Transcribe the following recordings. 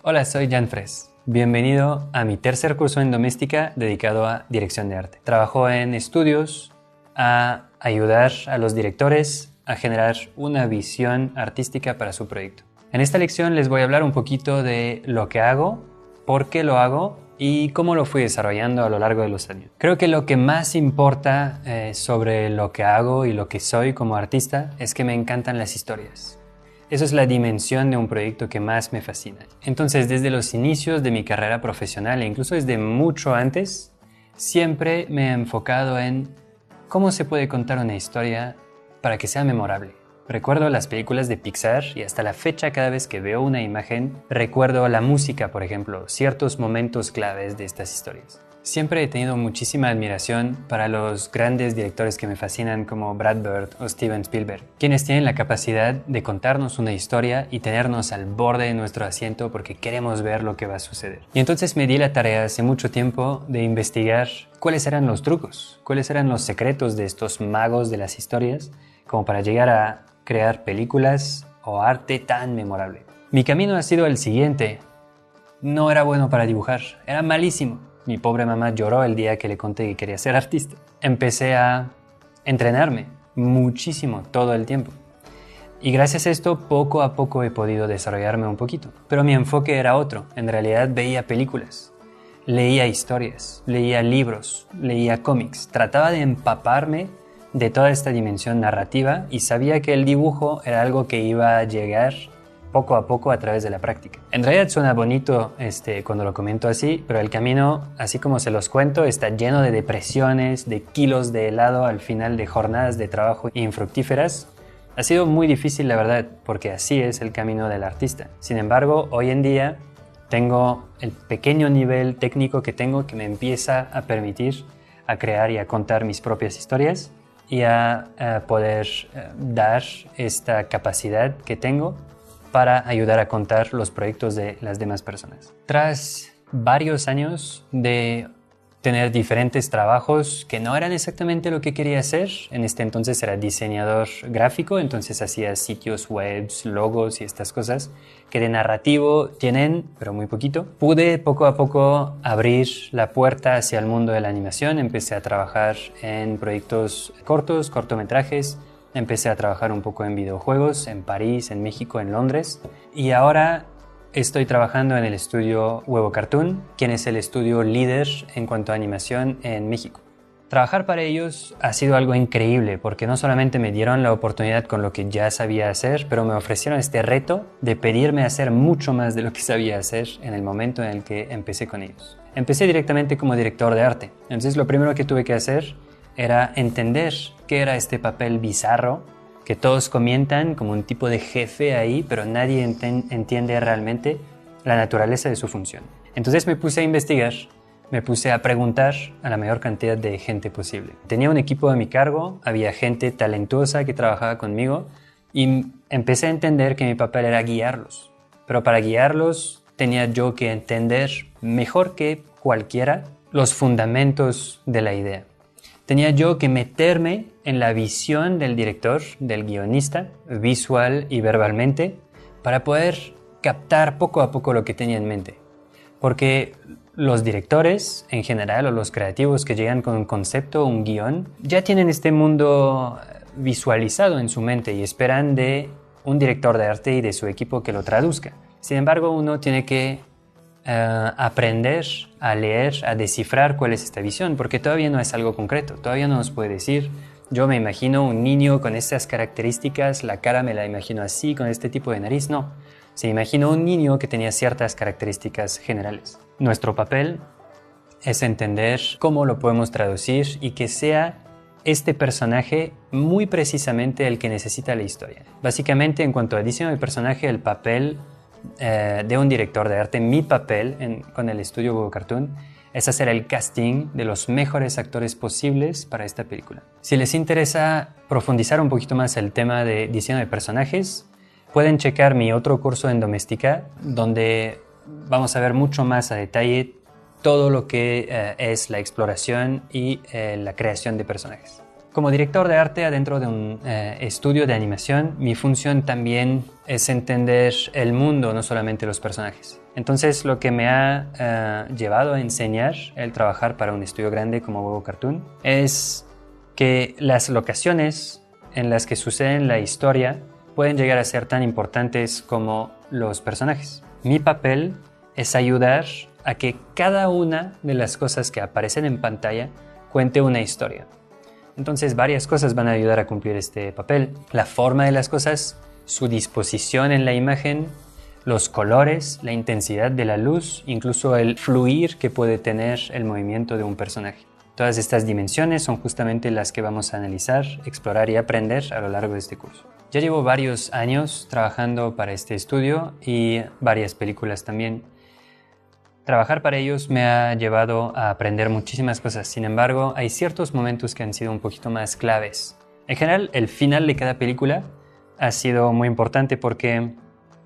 Hola, soy Jan Fres. Bienvenido a mi tercer curso en doméstica dedicado a dirección de arte. Trabajo en estudios a ayudar a los directores a generar una visión artística para su proyecto. En esta lección les voy a hablar un poquito de lo que hago, por qué lo hago y cómo lo fui desarrollando a lo largo de los años. Creo que lo que más importa sobre lo que hago y lo que soy como artista es que me encantan las historias. Eso es la dimensión de un proyecto que más me fascina. Entonces, desde los inicios de mi carrera profesional e incluso desde mucho antes, siempre me he enfocado en cómo se puede contar una historia para que sea memorable. Recuerdo las películas de Pixar y hasta la fecha cada vez que veo una imagen, recuerdo la música, por ejemplo, ciertos momentos claves de estas historias. Siempre he tenido muchísima admiración para los grandes directores que me fascinan como Brad Bird o Steven Spielberg, quienes tienen la capacidad de contarnos una historia y tenernos al borde de nuestro asiento porque queremos ver lo que va a suceder. Y entonces me di la tarea hace mucho tiempo de investigar cuáles eran los trucos, cuáles eran los secretos de estos magos de las historias, como para llegar a crear películas o arte tan memorable. Mi camino ha sido el siguiente. No era bueno para dibujar, era malísimo. Mi pobre mamá lloró el día que le conté que quería ser artista. Empecé a entrenarme muchísimo todo el tiempo. Y gracias a esto, poco a poco he podido desarrollarme un poquito. Pero mi enfoque era otro. En realidad veía películas, leía historias, leía libros, leía cómics. Trataba de empaparme de toda esta dimensión narrativa y sabía que el dibujo era algo que iba a llegar poco a poco a través de la práctica. En realidad suena bonito cuando lo comento así, pero el camino, así como se los cuento, está lleno de depresiones, de kilos de helado al final de jornadas de trabajo infructíferas. Ha sido muy difícil, la verdad, porque así es el camino del artista. Sin embargo, hoy en día tengo el pequeño nivel técnico que tengo que me empieza a permitir a crear y a contar mis propias historias y a poder dar esta capacidad que tengo para ayudar a contar los proyectos de las demás personas. Tras varios años de tener diferentes trabajos que no eran exactamente lo que quería hacer, en este entonces era diseñador gráfico, entonces hacía sitios web, logos y estas cosas que de narrativo tienen, pero muy poquito. Pude poco a poco abrir la puerta hacia el mundo de la animación, empecé a trabajar en proyectos cortos, cortometrajes. Empecé a trabajar un poco en videojuegos, en París, en México, en Londres. Y ahora estoy trabajando en el estudio Huevo Cartoon, quien es el estudio líder en cuanto a animación en México. Trabajar para ellos ha sido algo increíble porque no solamente me dieron la oportunidad con lo que ya sabía hacer, pero me ofrecieron este reto de pedirme hacer mucho más de lo que sabía hacer en el momento en el que empecé con ellos. Empecé directamente como director de arte. Entonces lo primero que tuve que hacer era entender qué era este papel bizarro que todos comentan como un tipo de jefe ahí, pero nadie entiende realmente la naturaleza de su función. Entonces me puse a investigar, me puse a preguntar a la mayor cantidad de gente posible. Tenía un equipo a mi cargo, había gente talentosa que trabajaba conmigo y empecé a entender que mi papel era guiarlos. Pero para guiarlos tenía yo que entender mejor que cualquiera los fundamentos de la idea. Tenía yo que meterme en la visión del director, del guionista, visual y verbalmente, para poder captar poco a poco lo que tenía en mente. Porque los directores, en general, o los creativos que llegan con un concepto, un guión, ya tienen este mundo visualizado en su mente y esperan de un director de arte y de su equipo que lo traduzca. Sin embargo, uno tiene que aprender a leer, a descifrar cuál es esta visión, porque todavía no es algo concreto, todavía no nos puede decir, yo me imagino un niño con estas características, la cara me la imagino así, con este tipo de nariz, no. Se imaginó un niño que tenía ciertas características generales. Nuestro papel es entender cómo lo podemos traducir y que sea este personaje muy precisamente el que necesita la historia. Básicamente, en cuanto a diseño de personaje, el papel de un director de arte, mi papel con el estudio Huevo Cartoon es hacer el casting de los mejores actores posibles para esta película. Si les interesa profundizar un poquito más el tema de diseño de personajes, pueden checar mi otro curso en doméstica, donde vamos a ver mucho más a detalle todo lo que es la exploración y la creación de personajes. Como director de arte adentro de un estudio de animación, mi función también es entender el mundo, no solamente los personajes. Entonces, lo que me ha llevado a enseñar el trabajar para un estudio grande como Huevo Cartoon es que las locaciones en las que sucede la historia pueden llegar a ser tan importantes como los personajes. Mi papel es ayudar a que cada una de las cosas que aparecen en pantalla cuente una historia. Entonces varias cosas van a ayudar a cumplir este papel. La forma de las cosas, su disposición en la imagen, los colores, la intensidad de la luz, incluso el fluir que puede tener el movimiento de un personaje. Todas estas dimensiones son justamente las que vamos a analizar, explorar y aprender a lo largo de este curso. Ya llevo varios años trabajando para este estudio y varias películas también. Trabajar para ellos me ha llevado a aprender muchísimas cosas. Sin embargo, hay ciertos momentos que han sido un poquito más claves. En general, el final de cada película ha sido muy importante porque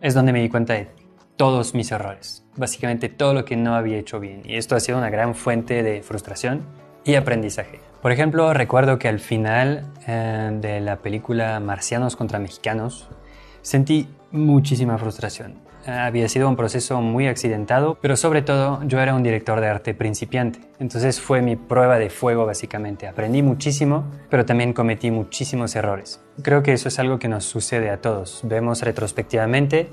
es donde me di cuenta de todos mis errores. Básicamente todo lo que no había hecho bien. Y esto ha sido una gran fuente de frustración y aprendizaje. Por ejemplo, recuerdo que al final de la película Marcianos contra Mexicanos sentí muchísima frustración. Había sido un proceso muy accidentado, pero sobre todo yo era un director de arte principiante. Entonces fue mi prueba de fuego básicamente. Aprendí muchísimo, pero también cometí muchísimos errores. Creo que eso es algo que nos sucede a todos. Vemos retrospectivamente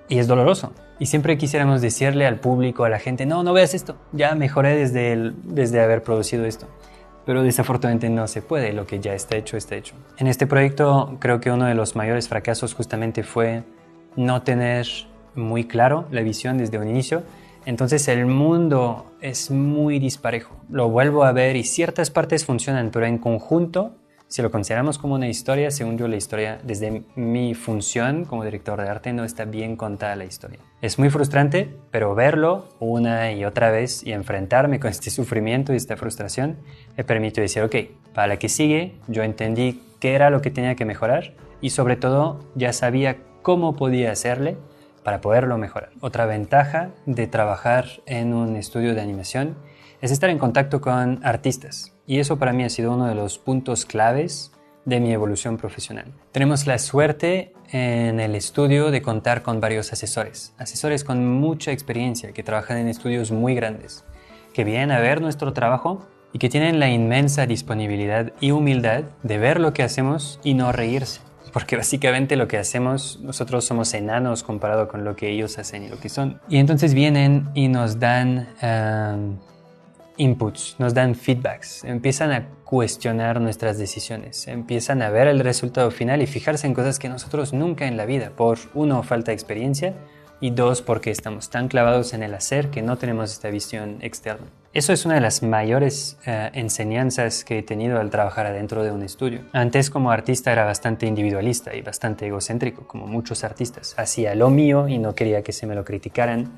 y es doloroso. Y siempre quisiéramos decirle al público, a la gente, no veas esto, ya mejoré desde haber producido esto. Pero desafortunadamente no se puede, lo que ya está hecho, está hecho. En este proyecto creo que uno de los mayores fracasos justamente fue no tener muy claro la visión desde un inicio. Entonces el mundo es muy disparejo. Lo vuelvo a ver y ciertas partes funcionan, pero en conjunto, si lo consideramos como una historia, según yo la historia, desde mi función como director de arte, no está bien contada la historia. Es muy frustrante, pero verlo una y otra vez y enfrentarme con este sufrimiento y esta frustración me permitió decir, ok, para la que sigue, yo entendí qué era lo que tenía que mejorar y sobre todo ya sabía cómo podía hacerle para poderlo mejorar. Otra ventaja de trabajar en un estudio de animación es estar en contacto con artistas. Y eso para mí ha sido uno de los puntos claves de mi evolución profesional. Tenemos la suerte en el estudio de contar con varios asesores. Asesores con mucha experiencia que trabajan en estudios muy grandes, que vienen a ver nuestro trabajo y que tienen la inmensa disponibilidad y humildad de ver lo que hacemos y no reírse. Porque básicamente lo que hacemos, nosotros somos enanos comparado con lo que ellos hacen y lo que son. Y entonces vienen y nos dan inputs, nos dan feedbacks, empiezan a cuestionar nuestras decisiones, empiezan a ver el resultado final y fijarse en cosas que nosotros nunca en la vida, por uno, falta de experiencia y dos, porque estamos tan clavados en el hacer que no tenemos esta visión externa. Eso es una de las mayores enseñanzas que he tenido al trabajar adentro de un estudio. Antes como artista era bastante individualista y bastante egocéntrico, como muchos artistas. Hacía lo mío y no quería que se me lo criticaran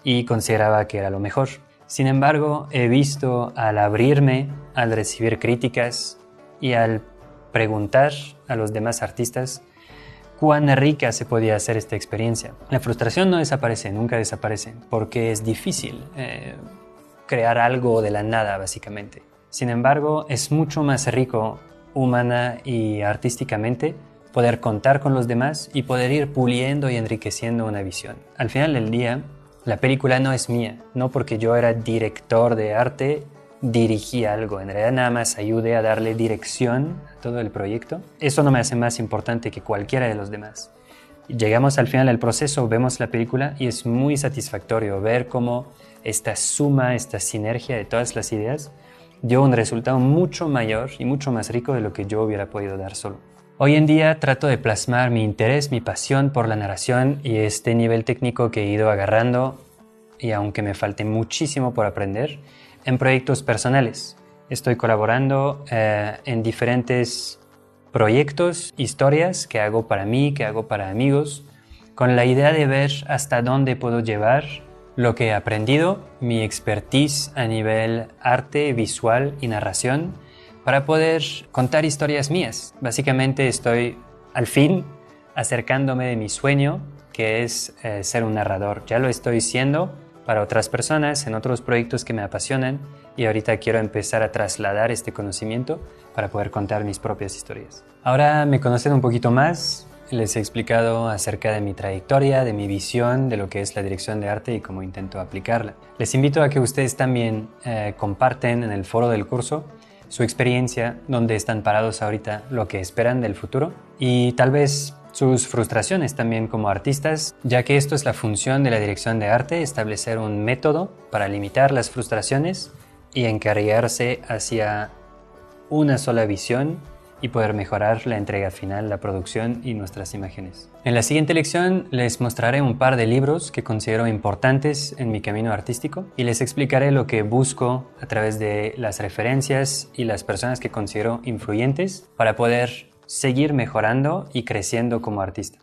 y consideraba que era lo mejor. Sin embargo, he visto al abrirme, al recibir críticas y al preguntar a los demás artistas cuán rica se podía hacer esta experiencia. La frustración no desaparece, nunca desaparece, porque es difícil crear algo de la nada, básicamente. Sin embargo, es mucho más rico, humana y artísticamente, poder contar con los demás y poder ir puliendo y enriqueciendo una visión. Al final del día, la película no es mía, no porque yo era director de arte, dirigí algo, en realidad nada más ayudé a darle dirección a todo el proyecto. Eso no me hace más importante que cualquiera de los demás. Llegamos al final del proceso, vemos la película y es muy satisfactorio ver cómo esta suma, esta sinergia de todas las ideas dio un resultado mucho mayor y mucho más rico de lo que yo hubiera podido dar solo. Hoy en día trato de plasmar mi interés, mi pasión por la narración y este nivel técnico que he ido agarrando, y aunque me falte muchísimo por aprender, en proyectos personales. Estoy colaborando en diferentes proyectos, historias que hago para mí, que hago para amigos, con la idea de ver hasta dónde puedo llevar lo que he aprendido, mi expertise a nivel arte, visual y narración, para poder contar historias mías. Básicamente estoy al fin acercándome de mi sueño, que es ser un narrador. Ya lo estoy siendo, para otras personas en otros proyectos que me apasionan y ahorita quiero empezar a trasladar este conocimiento para poder contar mis propias historias. Ahora me conocen un poquito más, les he explicado acerca de mi trayectoria, de mi visión, de lo que es la dirección de arte y cómo intento aplicarla. Les invito a que ustedes también comparten en el foro del curso su experiencia, dónde están parados ahorita, lo que esperan del futuro y tal vez sus frustraciones también como artistas, ya que esto es la función de la dirección de arte, establecer un método para limitar las frustraciones y encargarse hacia una sola visión y poder mejorar la entrega final, la producción y nuestras imágenes. En la siguiente lección les mostraré un par de libros que considero importantes en mi camino artístico y les explicaré lo que busco a través de las referencias y las personas que considero influyentes para poder seguir mejorando y creciendo como artista.